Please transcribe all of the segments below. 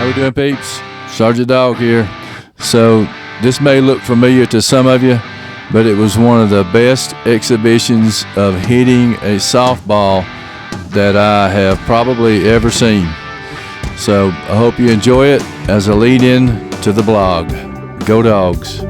How we doing, peeps? Sgt Dawg here. So this may look familiar to some of you, but it was one of the best exhibitions of hitting a softball that I have probably ever seen. So I hope you enjoy it as a lead-in to the blog. Go Dogs!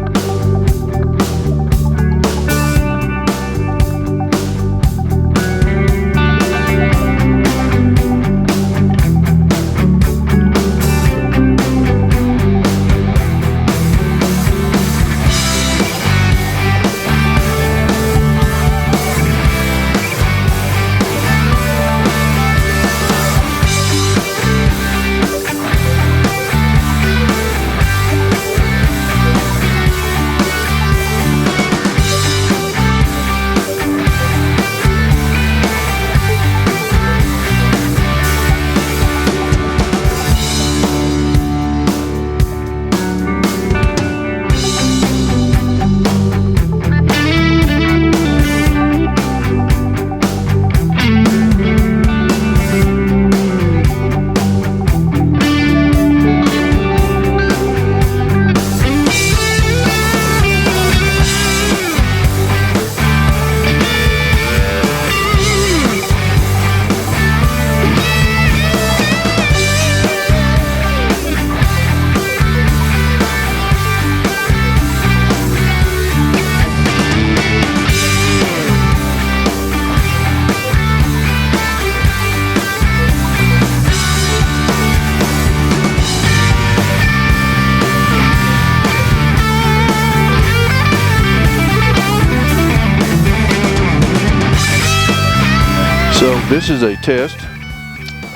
So this is a test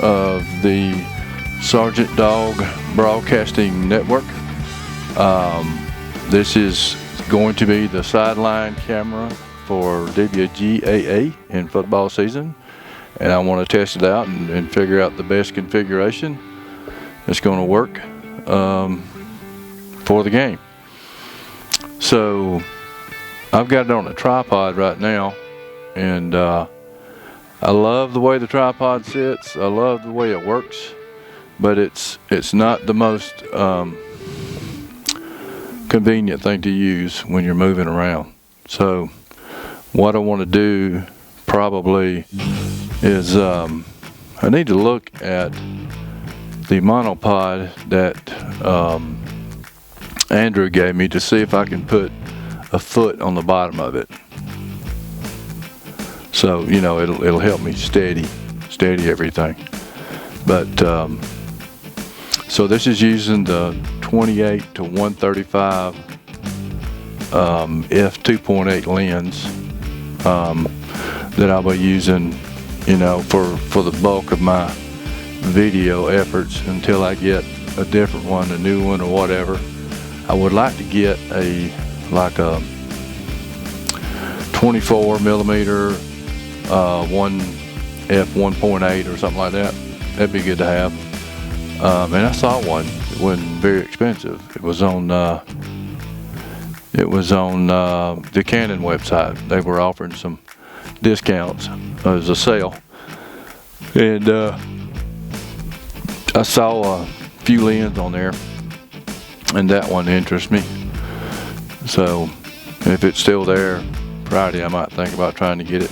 of the Sgt Dawg Broadcasting Network. This is going to be the sideline camera for WGAA in football season, and I want to test it out and figure out the best configuration that's going to work for the game. So I've got it on a tripod right now, and I love the way the tripod sits. I love the way it works, but it's not the most convenient thing to use when you're moving around. So what I want to do probably is I need to look at the monopod that Andrew gave me to see if I can put a foot on the bottom of it. So, you know, it'll help me steady everything. But so this is using the 28 to 135 f2.8 lens that I'll be using, you know, for the bulk of my video efforts until I get a different one, a new one or whatever. I would like to get a 24 millimeter 1f1.8 or something like that. That'd be good to have. And I saw one. It wasn't very expensive. It was on the Canon website. They were offering some discounts. It was a sale, and I saw a few lenses on there, and that one interests me. So if it's still there Friday, I might think about trying to get it.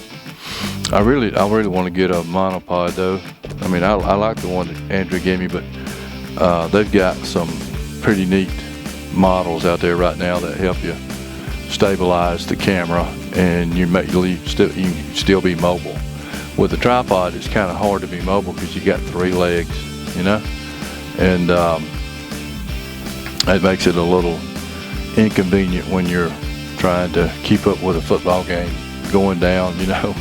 I really want to get a monopod though. I mean, I like the one that Andrew gave me, but they've got some pretty neat models out there right now that help you stabilize the camera, and you can still be mobile. With the tripod, it's kind of hard to be mobile because you got 3 legs, you know, and that makes it a little inconvenient when you're trying to keep up with a football game going down, you know.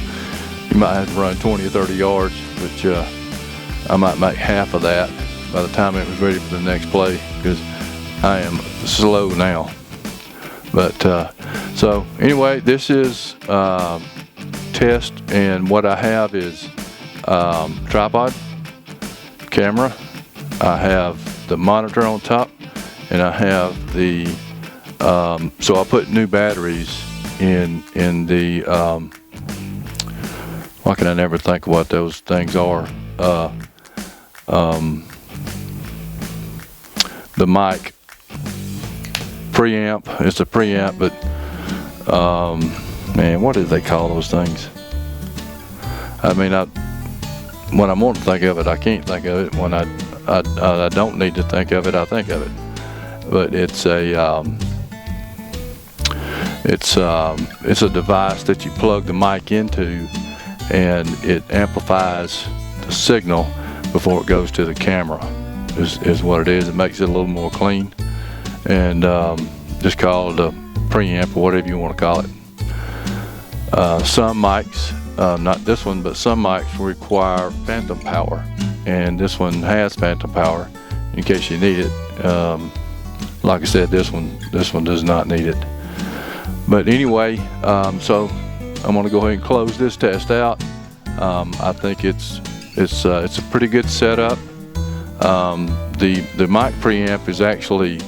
You might have to run 20 or 30 yards, which I might make half of that by the time it was ready for the next play, because I am slow now. But so anyway, this is test, and what I have is tripod, camera, I have the monitor on top, and I have the so I'll put new batteries in the why can I never think of what those things are? mic preamp. It's a preamp, but man, what did they call those things? I mean, when I want to think of it, I can't think of it. When I don't need to think of it, I think of it. But it's a device that you plug the mic into, and it amplifies the signal before it goes to the camera. Is what it is. It makes it a little more clean, and just call it a preamp or whatever you want to call it. Some mics, not this one, but some mics require phantom power, and this one has phantom power in case you need it. Like I said, this one does not need it. But anyway, so I'm going to go ahead and close this test out. I think it's a pretty good setup. The mic preamp is actually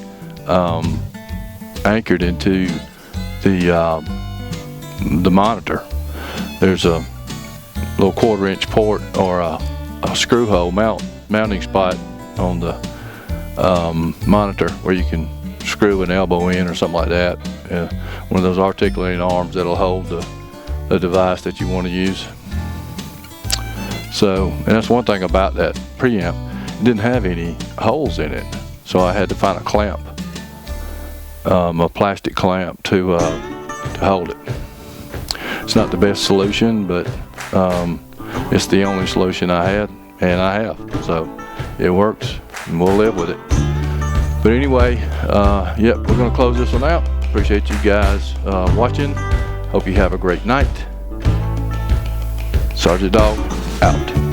anchored into the monitor. There's a little 1/4-inch port or a screw hole mounting spot on the monitor where you can screw an elbow in or something like that. One of those articulating arms that'll hold the device that you want to use. So, and that's one thing about that preamp. It didn't have any holes in it, so I had to find a clamp, a plastic clamp to hold it. It's not the best solution, but it's the only solution I had, and I have. So it works, and we'll live with it. But anyway, yep, we're going to close this one out. Appreciate you guys watching. Hope you have a great night. Sgt Dawg out.